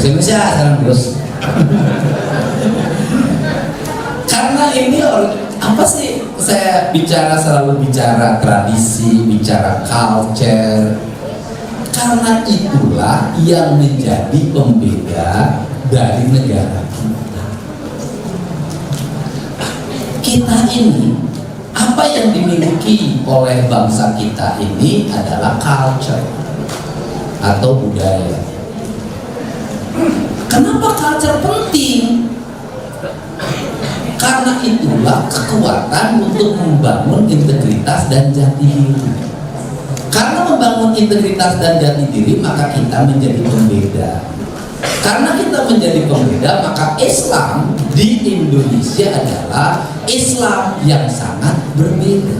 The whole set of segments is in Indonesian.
Bahasa Indonesia sekarang terus. Karena ini apa sih, saya selalu bicara tradisi, bicara culture. Karena itulah yang menjadi pembeda dari negara kita. Kita ini, apa yang dimiliki oleh bangsa kita ini adalah culture atau budaya. Kenapa culture penting? Karena itulah kekuatan untuk membangun integritas dan jati diri. Karena membangun integritas dan jati diri, maka kita menjadi pembeda. Karena kita menjadi pembeda, maka Islam di Indonesia adalah Islam yang sangat berbeda.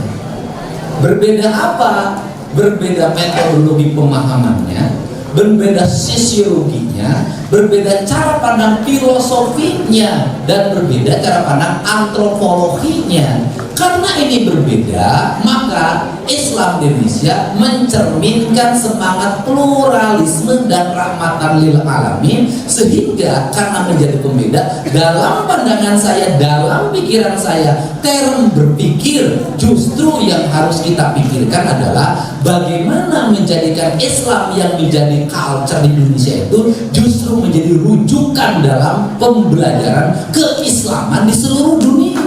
Berbeda apa? Berbeda metodologi pemahamannya, berbeda sosiologinya, berbeda cara pandang filosofinya, dan berbeda cara pandang antropologinya. Karena ini berbeda, maka Islam di Indonesia mencerminkan semangat pluralisme dan rahmatan lil alamin, sehingga karena menjadi pembeda, dalam pandangan saya, dalam pikiran saya, term berpikir justru yang harus kita pikirkan adalah bagaimana menjadikan Islam yang menjadi culture di Indonesia itu justru menjadi rujukan dalam pembelajaran keislaman di seluruh dunia.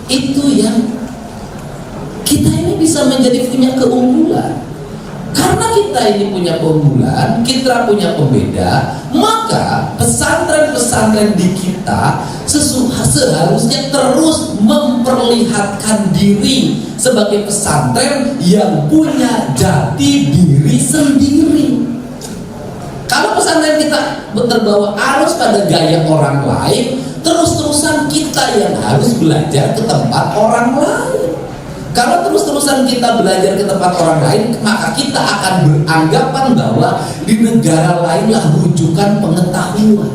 Itu yang kita ini bisa menjadi punya keunggulan. Karena kita ini punya keunggulan, kita punya pembeda, maka pesantren-pesantren di kita seharusnya terus memperlihatkan diri sebagai pesantren yang punya jati diri sendiri. Kalau pesantren kita terbawa arus pada gaya orang lain, terus-terusan kita yang harus belajar ke tempat orang lain. Kalau terus-terusan kita belajar ke tempat orang lain, maka kita akan beranggapan bahwa di negara lainlah rujukan pengetahuan.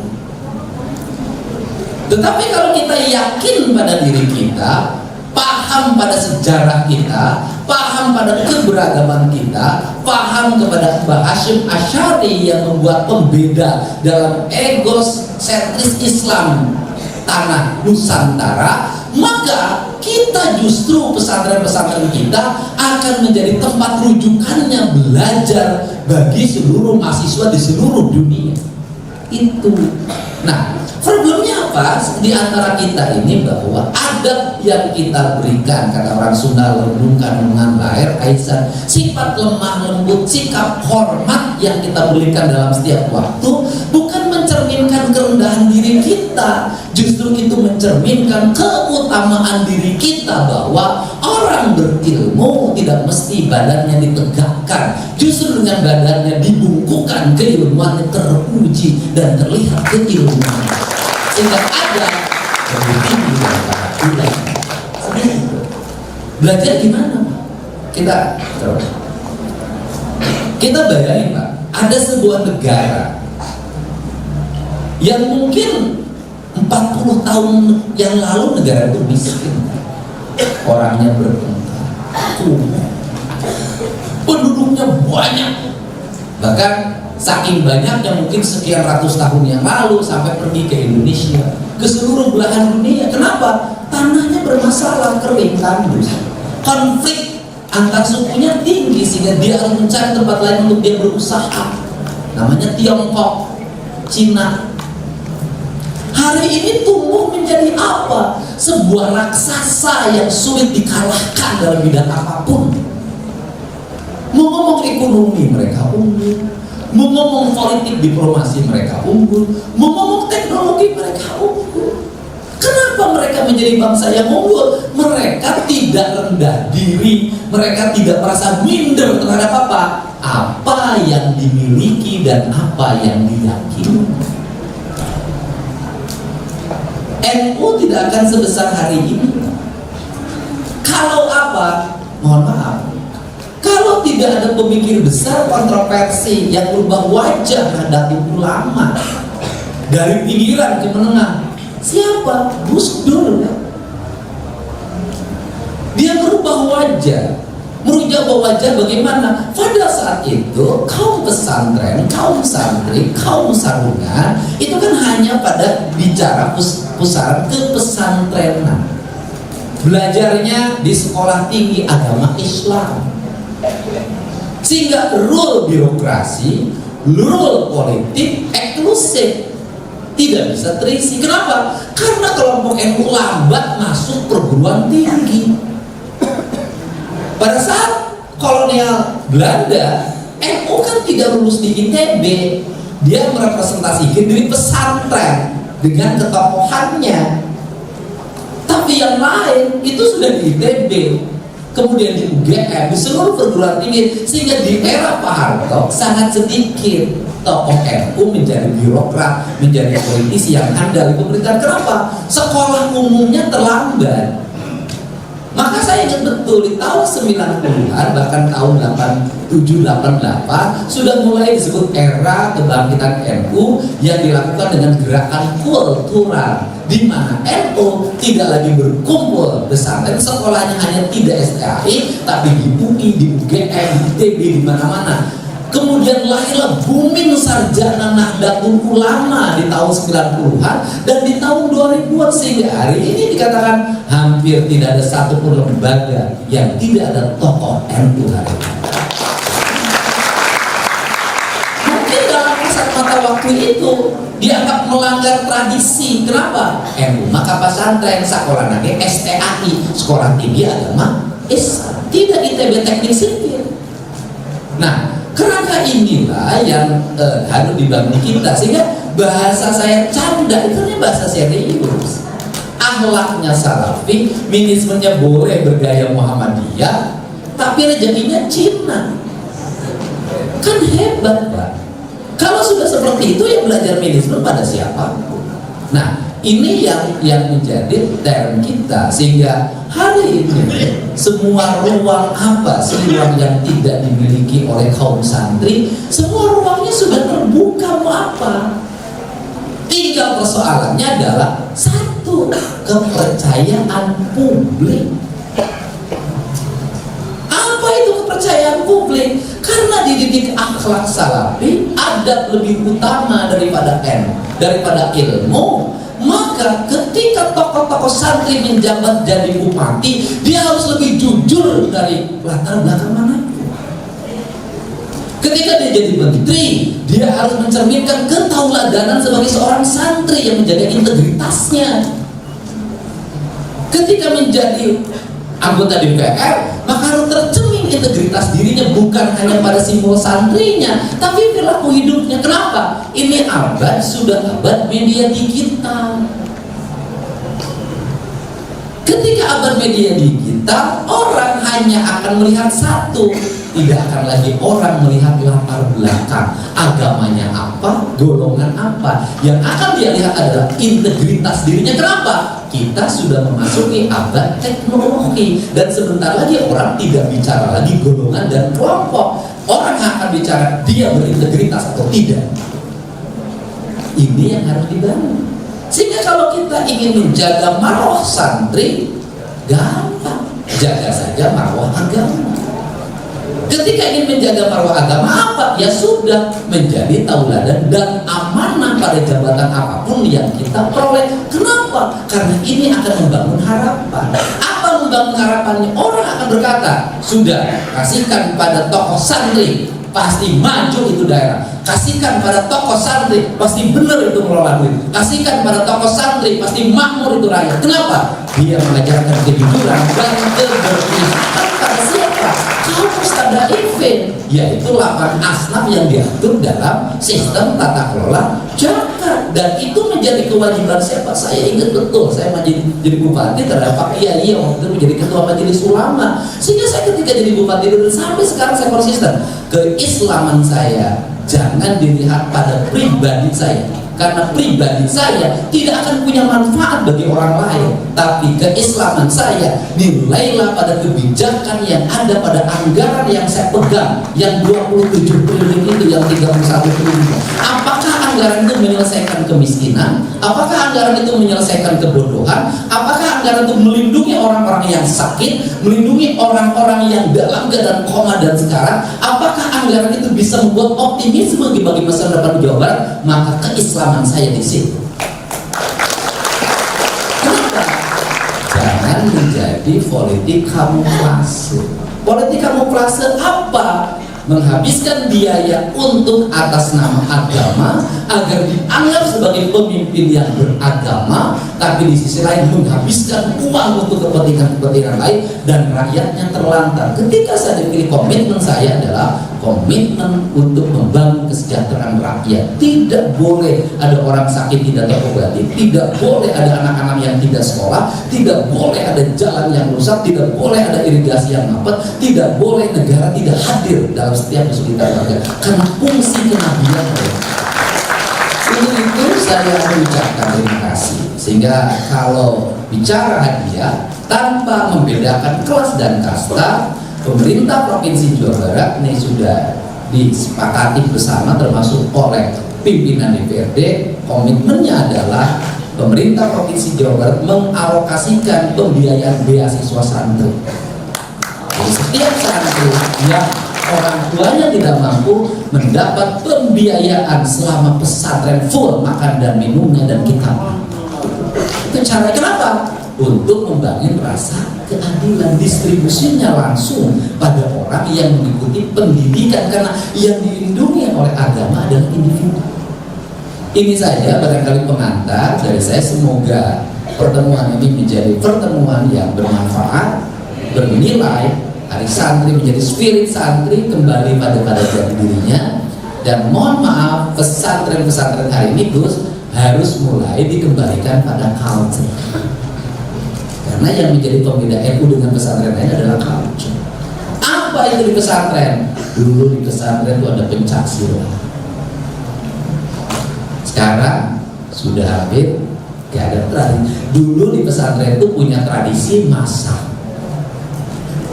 Tetapi kalau kita yakin pada diri kita, paham pada sejarah kita, paham pada keberagaman kita, paham kepada Mbah Hasyim Asy'ari yang membuat pembeda dalam egosentris Islam tanah Nusantara, maka kita justru pesantren-pesantren kita akan menjadi tempat rujukannya belajar bagi seluruh mahasiswa di seluruh dunia. Itu. Nah, problemnya apa di antara kita ini, bahwa adab yang kita berikan, kata orang Sunda, lembungkan dengan lahir aisan, sifat lemah lembut, sikap hormat yang kita berikan dalam setiap waktu bukan mencerminkan kerendahan diri kita, justru itu mencerminkan keutamaan diri kita, bahwa orang berilmu tidak mesti badannya ditegakkan, justru dengan badannya dibungkukan keilmuan yang teruji dan terlihat keilmuan, sehingga ada lebih tinggi daripada bulan. Belajar gimana, Pak? Kita bayangin, Pak, ada sebuah negara yang mungkin 40 tahun yang lalu negara itu miskin, orangnya bertengkar, penduduknya banyak, bahkan saking banyaknya mungkin sekian ratus tahun yang lalu sampai pergi ke Indonesia, ke seluruh belahan dunia. Kenapa? Tanahnya bermasalah, kering, tandus, konflik antar sukunya tinggi, sehingga dia harus mencari tempat lain untuk dia berusaha. Namanya Tiongkok, Cina. Hari ini tumbuh menjadi apa? Sebuah raksasa yang sulit dikalahkan dalam bidang apapun. Mau ngomong ekonomi mereka unggul, mau ngomong politik diplomasi mereka unggul, mau ngomong teknologi mereka unggul. Kenapa mereka menjadi bangsa yang unggul? Mereka tidak rendah diri, mereka tidak merasa minder terhadap apa yang dimiliki dan apa yang diyakini. NU tidak akan sebesar hari ini kalau mohon maaf, kalau tidak ada pemikir besar kontroversi yang berubah wajah hadapi ulama dari pinggiran ke menengah. Siapa? Gus Dur. Dia berubah wajah merujak wajah bagaimana? Pada saat itu kaum pesantren, kaum santri, kaum sarungan itu kan hanya pada bicara pusaran kepesantrenan, belajarnya di sekolah tinggi agama Islam, sehingga rule birokrasi, rule politik eksklusif, tidak bisa terisi. Kenapa? Karena kelompok NU lambat masuk perguruan tinggi. Pada saat kolonial Belanda, NU kan tidak lulus di ITB, dia merepresentasikan diri pesantren dengan ketokohannya. Tapi yang lain itu sudah di ITB, kemudian di UGM, di seluruh perguruan tinggi, sehingga di era Pak Harto sangat sedikit tokoh NU menjadi birokrat, menjadi politisi yang handal di pemerintahan. Kenapa? Sekolah umumnya terlambat. Maka saya ingat betul di tahun 90-an, bahkan tahun 87-88 sudah mulai disebut era kebangkitan NU yang dilakukan dengan gerakan kultural, di mana NU tidak lagi berkumpul pesantren, sekolahnya hanya tidak STAI, tapi di UI, di UGM, di ITB, di mana-mana. Kemudian lahirlah booming sarjana Nahdlatul Ulama di tahun 90-an dan di tahun 2000-an, sehingga hari ini dikatakan hampir tidak ada satupun lembaga yang tidak ada tokoh NU hari ini. Mungkin dalam masa waktu itu dianggap melanggar tradisi. Kenapa? NU maka pesantren sekolah nanti STAI, sekolah tinggi agama Islam, tidak ITB teknik sipil. Nah, kerangka inilah yang harus dibangun kita, sehingga bahasa saya canda itu bahasa serius, akhlaknya salafi, minismenya boleh bergaya Muhammadiyah, tapi rezekinya Cina. Kan hebat, Pak. Kalau sudah seperti itu ya belajar minisme pada siapa? Nah, ini yang menjadi term kita, sehingga hari ini semua ruang apa sih ruang yang tidak dimiliki oleh kaum santri, semua ruangnya sudah terbuka. Mau apa? Tinggal persoalannya adalah satu, kepercayaan publik. Apa itu kepercayaan publik? Karena dididik akhlak salafi, adab lebih utama daripada ilmu. Maka ketika tokoh-tokoh santri menjabat jadi bupati, dia harus lebih jujur dari latar belakang manapun. Ketika dia jadi menteri, dia harus mencerminkan ketauladanan sebagai seorang santri yang menjaga integritasnya. Ketika menjadi anggota DPR, maka harus tercermin integritas dirinya, bukan hanya pada simbol santrinya, tapi perilaku hidupnya. Kenapa? Ini sudah abad media digital. Ketika abad media digital, orang hanya akan melihat satu, tidak akan lagi orang melihat latar belakang, agamanya apa, golongan apa. Yang akan dia lihat adalah integritas dirinya. Kenapa? Kita sudah memasuki abad teknologi, dan sebentar lagi orang tidak bicara lagi golongan dan kelompok. Orang akan bicara dia berintegritas atau tidak. Ini yang harus dibangun. Sehingga kalau kita ingin menjaga marwah santri, gampang, jaga saja marwah agama. Ketika ingin menjaga marwah agama apa? Ya sudah, menjadi tauladan dan amanah pada jabatan apapun yang kita peroleh. Kenapa? Karena ini akan membangun harapan. Apa membangun harapannya? Orang akan berkata, sudah, kasihkan pada tokoh santri, pasti maju itu daerah. Kasihkan pada tokoh santri, pasti benar itu mengelola duit. Kasihkan pada tokoh santri, pasti makmur itu rakyat. Kenapa? Dia mengajarkan kejujuran dan keberpihakan pada siapa? Kaum mustadafin, yaitu 8 asnaf yang diatur dalam sistem tata kelola zakat. Dan itu menjadi kewajiban siapa? Saya ingat betul, saya jadi bupati terhadap Pak Kiai yang waktu itu menjadi ketua majelis ulama. Sehingga saya ketika jadi bupati dan sampai sekarang saya konsisten, keislaman saya jangan dilihat pada pribadi saya, karena pribadi saya tidak akan punya manfaat bagi orang lain. Tapi keislaman saya nilailah pada kebijakan yang ada pada anggaran yang saya pegang, yang 27 triliun itu, yang 31 triliun. Apakah anggaran itu menyelesaikan kemiskinan? Apakah anggaran itu menyelesaikan kebodohan? Apakah anggaran untuk melindungi orang-orang yang sakit, melindungi orang-orang yang dalam keadaan koma dan sekarat, apakah anggaran itu bisa membuat optimisme bagi masa depan Jawa Barat? Maka keislaman saya di situ. Kenapa? Jangan menjadi politik kamuflase. Politik kamuflase apa? Menghabiskan biaya untuk atas nama agama agar dianggap sebagai pemimpin yang beragama, tapi di sisi lain menghabiskan uang untuk kepentingan lain dan rakyatnya terlantar. Ketika saya dipilih, komitmen saya adalah komitmen untuk membangun kesejahteraan rakyat. Tidak boleh ada orang sakit tidak terobati, tidak boleh ada anak-anak yang tidak sekolah, tidak boleh ada jalan yang rusak, tidak boleh ada irigasi yang mampet, tidak boleh negara tidak hadir dalam setiap kesulitan rakyat, karena fungsi kenabian. Untuk itu saya mengucapkan terima kasih. Sehingga kalau bicara hadiah tanpa membedakan kelas dan kasta, pemerintah Provinsi Jawa Barat ini sudah disepakati bersama termasuk oleh pimpinan DPRD. Komitmennya adalah pemerintah Provinsi Jawa Barat mengalokasikan pembiayaan beasiswa santri. Jadi setiap santri yang orang tuanya tidak mampu mendapat pembiayaan selama pesantren full makan dan minumnya dan kitab. Itu cara kenapa? Untuk membangun rasa keadilan, distribusinya langsung pada orang yang mengikuti pendidikan, karena yang dilindungi oleh agama adalah individu. Ini saja barangkali pengantar dari saya. Semoga pertemuan ini menjadi pertemuan yang bermanfaat, bernilai. Hari santri menjadi spirit santri kembali pada jati dirinya. Dan mohon maaf, pesantren-pesantren hari ini Gus harus mulai dikembalikan pada culture. Karena yang menjadi pembeda NU dengan pesantren lain adalah culture. Apa itu di pesantren? Dulu di pesantren itu ada pencak silat. Sekarang sudah hampir gak ada tradisi. Dulu di pesantren itu punya tradisi masak.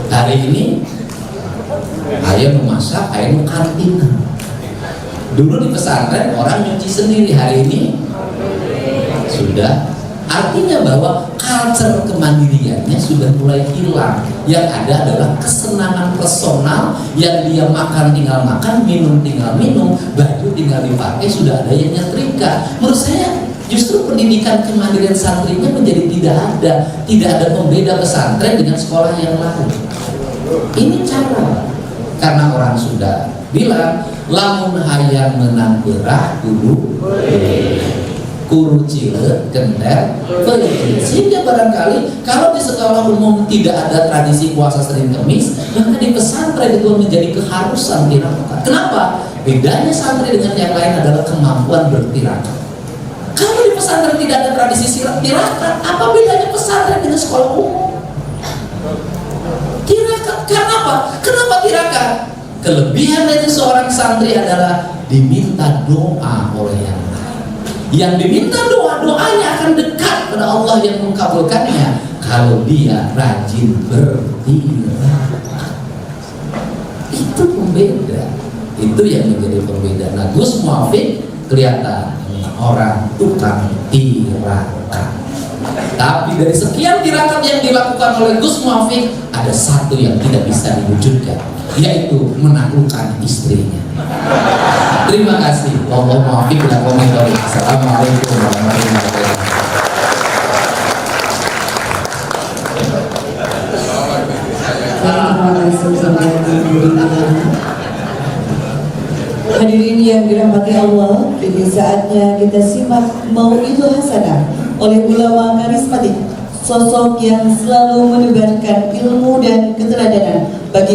Hari ini ayah memasak, ayah mau kantina. Dulu di pesantren orang nyuci sendiri, hari ini sudah. Artinya bahwa culture kemandiriannya sudah mulai hilang. Yang ada adalah kesenangan personal, yang dia makan tinggal makan, minum tinggal minum, baju tinggal dipakai, sudah ada yang nyetrika. Menurut saya justru pendidikan kemandirian santrinya menjadi tidak ada pembeda pesantren dengan sekolah yang lain. Ini cara, karena orang sudah bilang lamun hayang menang berah dulu kuru cilet gender beli. Sehingga barangkali kalau di sekolah umum tidak ada tradisi puasa Senin Kemis, maka di pesantren itu menjadi keharusan tirakat. Kenapa? Bedanya santri dengan yang lain adalah kemampuan bertirakat. Kalau di pesantren tidak ada tradisi tirakat, apa bedanya pesantren dengan sekolah umum? Tirakat, karena apa? Kenapa tirakat? Kelebihan dari seorang santri adalah diminta doa oleh yang lain. Yang diminta doanya akan dekat pada Allah yang mengabulkannya kalau dia rajin bertirakat. Itu pembeda. Itu yang menjadi pembeda. Nah, Gus Muafik kelihatan orang tukang tirakat. Tapi dari sekian tirakat yang dilakukan oleh Gus Muafik, ada satu yang tidak bisa diwujudkan, yaitu menaklukkan istrinya. Terima kasih. Wallahu muwaffiq ila aqwamit thoriq. Assalamualaikum warahmatullahi wabarakatuh. Hadirin yang dirahmati Allah, ini saatnya kita simak Mau'idul Hasanah oleh ulama karismatik, sosok yang selalu menebarkan ilmu dan keteladanan bagi